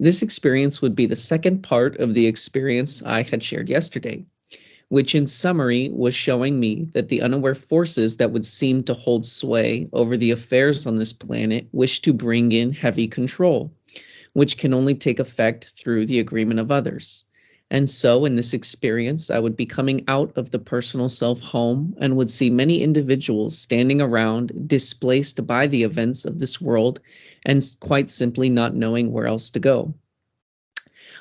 This experience would be the second part of the experience I had shared yesterday, which in summary was showing me that the unaware forces that would seem to hold sway over the affairs on this planet wish to bring in heavy control, which can only take effect through the agreement of others. And so in this experience, I would be coming out of the personal self home and would see many individuals standing around, displaced by the events of this world and quite simply not knowing where else to go.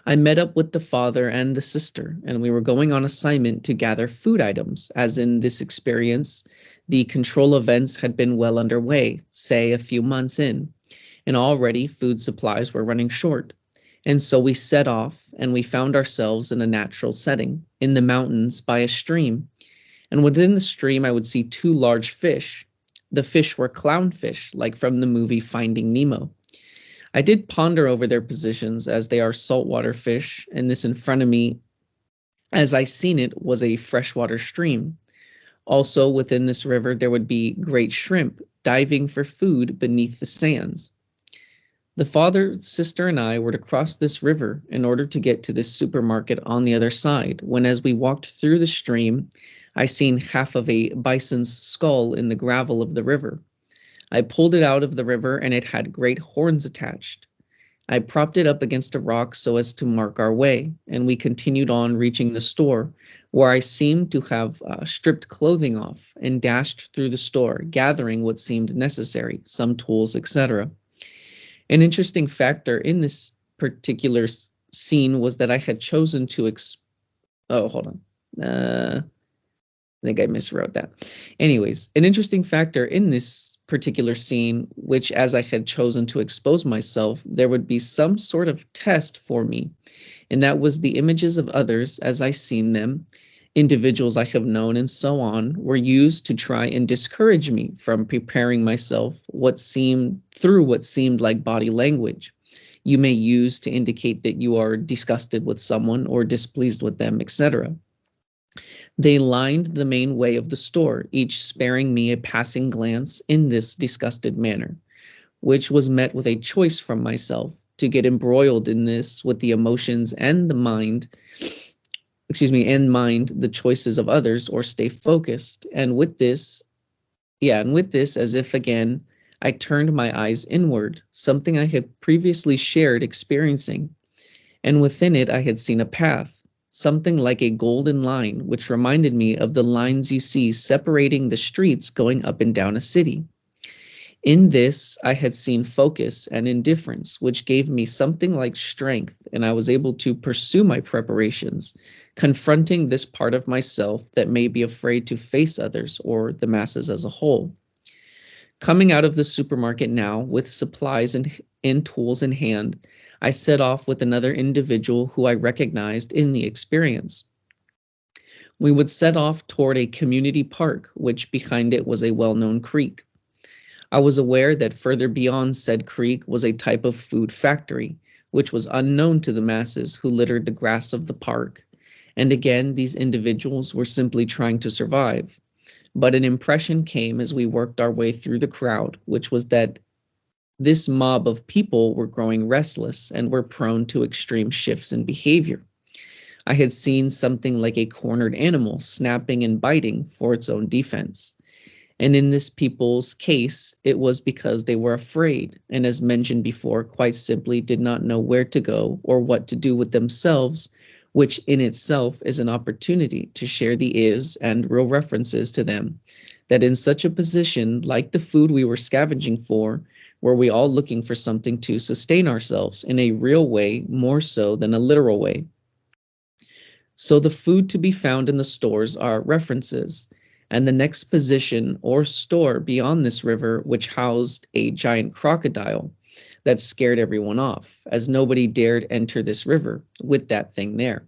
I met up with the father and the sister, and we were going on assignment to gather food items, as in this experience, the control events had been well underway, say a few months in, and already food supplies were running short. And so we set off and we found ourselves in a natural setting, in the mountains by a stream. And within the stream, I would see two large fish. The fish were clownfish, like from the movie Finding Nemo. I did ponder over their positions as they are saltwater fish, and this in front of me, as I seen it, was a freshwater stream. Also within this river, there would be great shrimp diving for food beneath the sands. The father, sister, and I were to cross this river in order to get to this supermarket on the other side, when as we walked through the stream, I seen half of a bison's skull in the gravel of the river. I pulled it out of the river and it had great horns attached. I propped it up against a rock so as to mark our way, and we continued on reaching the store, where I seemed to have stripped clothing off and dashed through the store, gathering what seemed necessary, some tools, etc. An interesting factor in this particular scene was that I had chosen to hold on. I think I miswrote that. Anyways, an interesting factor in this particular scene, which as I had chosen to expose myself, there would be some sort of test for me. And that was the images of others as I seen them, individuals I have known and so on, were used to try and discourage me from preparing myself through what seemed like body language you may use to indicate that you are disgusted with someone or displeased with them, etc. They lined the main way of the store, each sparing me a passing glance in this disgusted manner, which was met with a choice from myself to get embroiled in this with the emotions and mind the choices of others, or stay focused. And with this, as if again, I turned my eyes inward, something I had previously shared experiencing. And within it, I had seen a path, something like a golden line, which reminded me of the lines you see separating the streets going up and down a city. In this, I had seen focus and indifference, which gave me something like strength, and I was able to pursue my preparations, confronting this part of myself that may be afraid to face others or the masses as a whole. Coming out of the supermarket now with supplies and tools in hand, I set off with another individual who I recognized in the experience. We would set off toward a community park, which behind it was a well-known creek. I was aware that further beyond said creek was a type of food factory, which was unknown to the masses who littered the grass of the park. And again, these individuals were simply trying to survive. But an impression came as we worked our way through the crowd, which was that this mob of people were growing restless and were prone to extreme shifts in behavior. I had seen something like a cornered animal snapping and biting for its own defense. And in this people's case, it was because they were afraid, and as mentioned before, quite simply did not know where to go or what to do with themselves, which in itself is an opportunity to share the is and real references to them, that in such a position, like the food we were scavenging for, were we all looking for something to sustain ourselves in a real way, more so than a literal way. So the food to be found in the stores are references, and the next position or store beyond this river, which housed a giant crocodile that scared everyone off, as nobody dared enter this river with that thing there,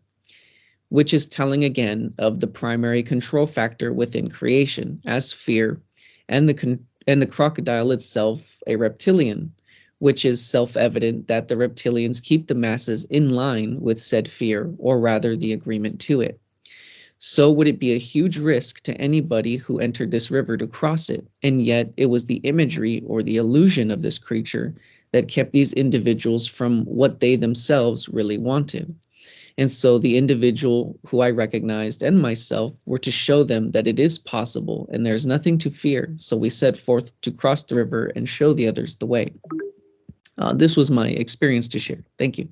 which is telling again of the primary control factor within creation as fear, and the crocodile itself a reptilian, which is self-evident that the reptilians keep the masses in line with said fear, or rather the agreement to it. So would it be a huge risk to anybody who entered this river to cross it, and yet it was the imagery or the illusion of this creature that kept these individuals from what they themselves really wanted. And so the individual who I recognized and myself were to show them that it is possible and there's nothing to fear. So we set forth to cross the river and show the others the way. This was my experience to share. Thank you.